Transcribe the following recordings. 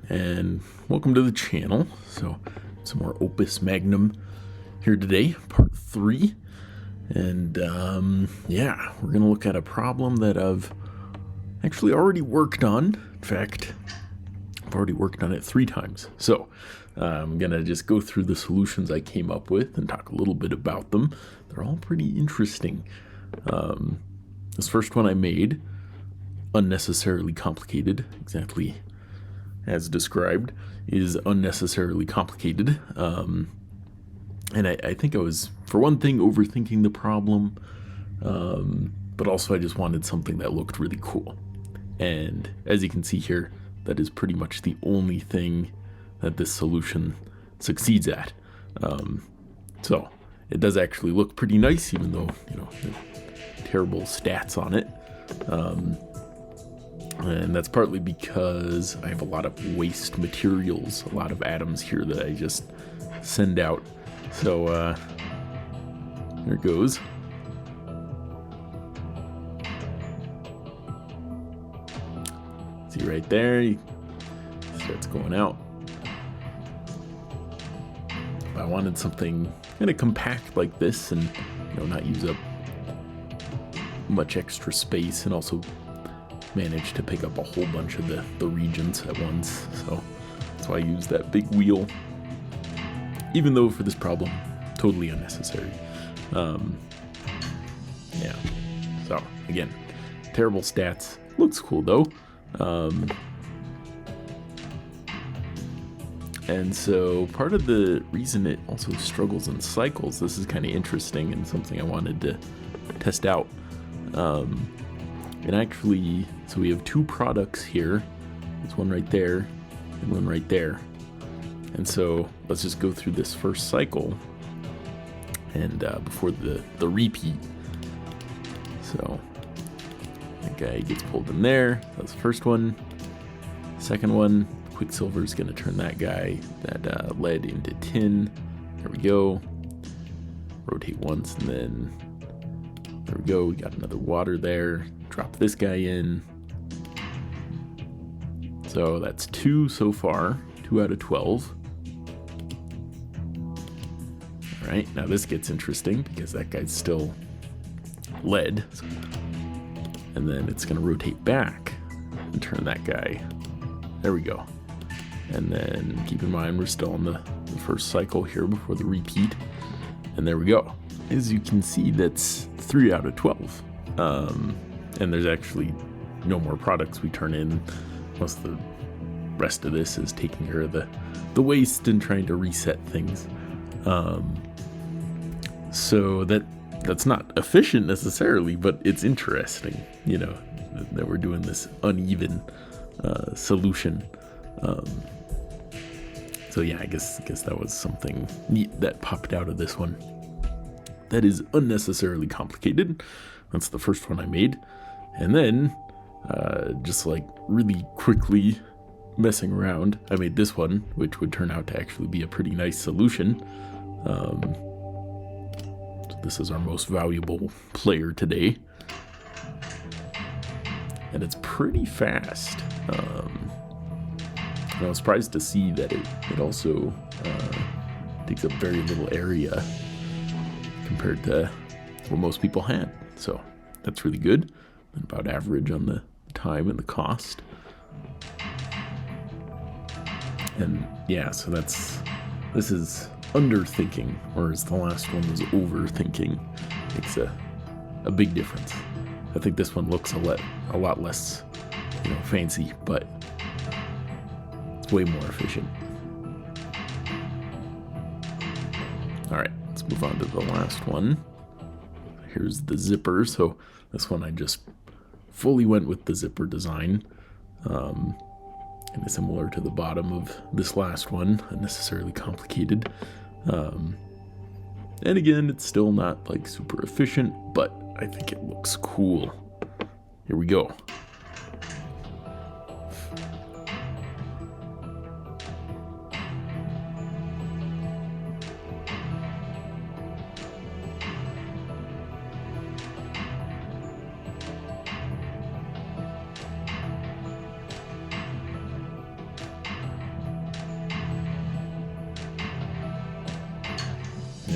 and welcome to the channel. So, some more Opus Magnum here today, part 3. And, yeah, we're going to look at a problem that I've actually already worked on. In fact, I've already worked on it 3 times. So, I'm going to just go through the solutions I came up with and talk a little bit about them. They're all pretty interesting. This first one I made, unnecessarily complicated, exactly as described, is unnecessarily complicated. And I think I was, for one thing, overthinking the problem, but also I just wanted something that looked really cool. And as you can see here, that is pretty much the only thing that this solution succeeds at. So it does actually look pretty nice, even though, the terrible stats on it. And that's partly because I have a lot of waste materials, a lot of atoms here that I just send out. So, there it goes. See right there, it starts going out. I wanted something kind of compact like this and, not use up much extra space, and also manage to pick up a whole bunch of the regions at once. So that's why I use that big wheel, even though for this problem, totally unnecessary. Yeah, so again, terrible stats. Looks cool though. And so part of the reason it also struggles in cycles, this is kind of interesting and something I wanted to test out. And actually, so we have 2 products here. There's one right there and one right there. And so let's just go through this first cycle and before the repeat. So that guy gets pulled in there. That's the first one. Second one, Quicksilver is going to turn that guy, that lead, into tin. There we go. Rotate once, and then there we go. We got another water there. Drop this guy in. So that's 2 so far. 2 out of 12. All right, now this gets interesting because that guy's still lead. And then it's going to rotate back and turn that guy. There we go. And then keep in mind we're still in the first cycle here before the repeat. And there we go. As you can see, that's 3 out of 12. And there's actually no more products we turn in. Most of the rest of this is taking care of the waste and trying to reset things. So that's not efficient necessarily, but it's interesting, that we're doing this uneven solution. So yeah, I guess that was something neat that popped out of this one. That is unnecessarily complicated. That's the first one I made. And then, just like really quickly messing around, I made this one, which would turn out to actually be a pretty nice solution. So this is our most valuable player today. And it's pretty fast. I was surprised to see that it also takes up very little area compared to what most people had. So that's really good. And about average on the time and the cost. And yeah, so this is underthinking, whereas the last one was overthinking. Makes a big difference. I think this one looks a lot less, fancy, but it's way more efficient. All right, let's move on to the last one. Here's the zipper. So this one I just fully went with the zipper design. Kind of similar to the bottom of this last one, unnecessarily complicated. And again, it's still not like super efficient, but I think it looks cool. Here we go.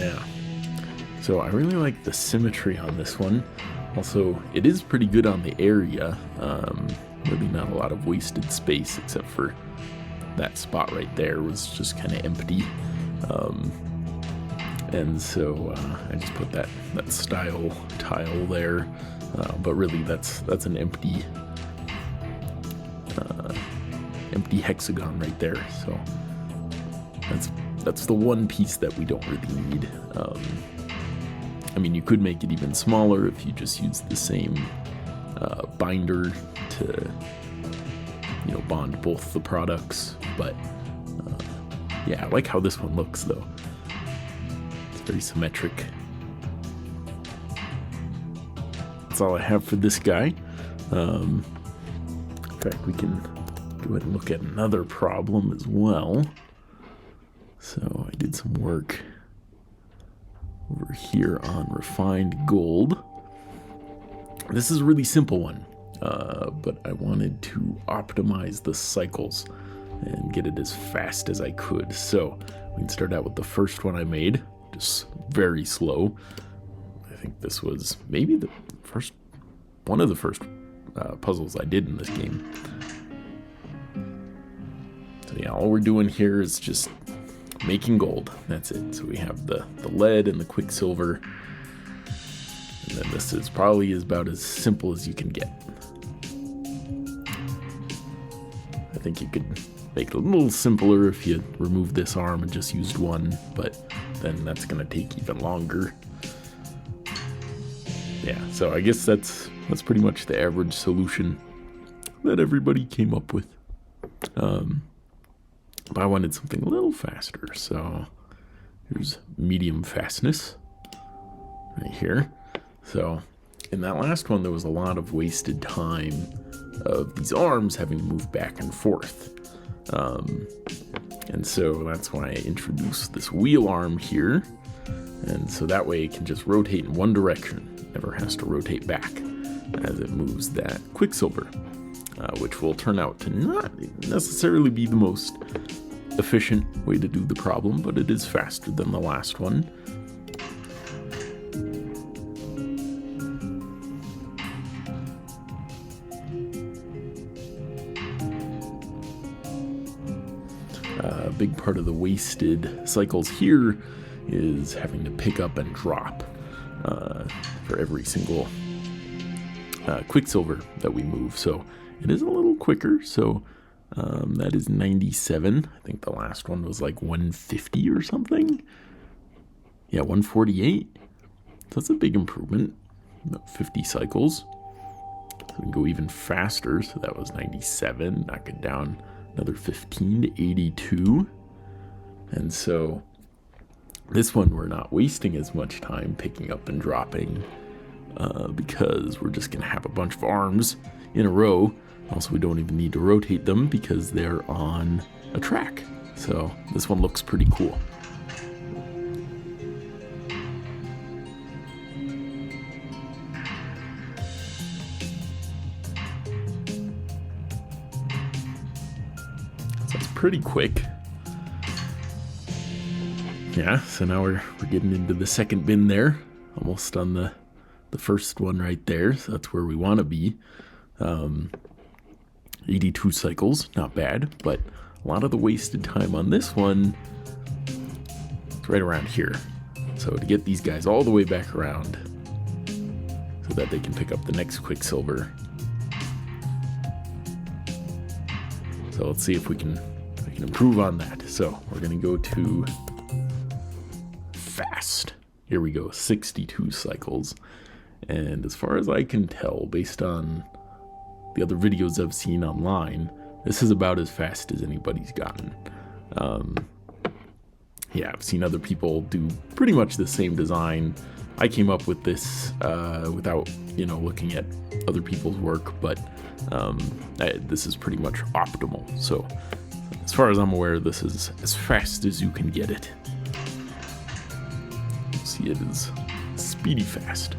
Yeah. So I really like the symmetry on this one. Also, it is pretty good on the area. Really not a lot of wasted space except for that spot right there was just kind of empty. And so I just put that style tile there. But really that's an empty hexagon right there. So that's the one piece that we don't really need. I mean, you could make it even smaller if you just use the same binder to, bond both the products. But yeah, I like how this one looks though. It's very symmetric. That's all I have for this guy. In fact, we can go ahead and look at another problem as well. So I did some work over here on refined gold. This is a really simple one, but I wanted to optimize the cycles and get it as fast as I could. So we can start out with the first one I made, just very slow. I think this was maybe one of the first puzzles I did in this game. So yeah, all we're doing here is just making gold. That's it. So we have the lead and the quicksilver. And then this is probably about as simple as you can get. I think you could make it a little simpler if you remove this arm and just used one, but then that's going to take even longer. Yeah, so I guess that's pretty much the average solution that everybody came up with. But I wanted something a little faster, so here's medium fastness right here. So in that last one, there was a lot of wasted time of these arms having to move back and forth. And so that's why I introduced this wheel arm here. And so that way it can just rotate in one direction, never has to rotate back as it moves that quicksilver, which will turn out to not necessarily be the most efficient way to do the problem, but it is faster than the last one. A big part of the wasted cycles here is having to pick up and drop for every single quicksilver that we move. So it is a little quicker. So that is 97. I think the last one was like 150 or something. Yeah, 148. So that's a big improvement. About 50 cycles. So we can go even faster. So that was 97. Knock it down another 15 to 82. And so this one we're not wasting as much time picking up and dropping because we're just going to have a bunch of arms in a row. Also, we don't even need to rotate them because they're on a track. So this one looks pretty cool. So it's pretty quick. Yeah, so now we're getting into the second bin there. Almost on the first one right there. So that's where we want to be. 82 cycles, not bad, but a lot of the wasted time on this one is right around here. So to get these guys all the way back around so that they can pick up the next quicksilver. So let's see if we can improve on that. So we're going to go to fast. Here we go, 62 cycles. And as far as I can tell, based on the other videos I've seen online, this is about as fast as anybody's gotten. Yeah, I've seen other people do pretty much the same design. I came up with this without, looking at other people's work, but this is pretty much optimal. So as far as I'm aware, this is as fast as you can get it. See, it is speedy fast.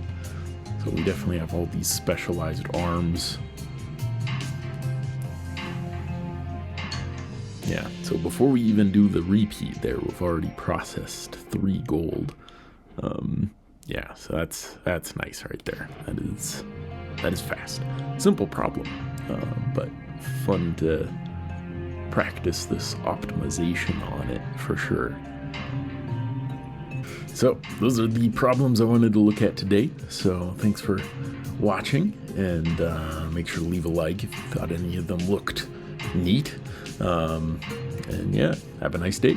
So we definitely have all these specialized arms. Yeah, so before we even do the repeat there, we've already processed 3 gold. Yeah, so that's nice right there. That is fast. Simple problem, but fun to practice this optimization on it for sure. So those are the problems I wanted to look at today. So thanks for watching, and make sure to leave a like if you thought any of them looked neat. And yeah, have a nice day.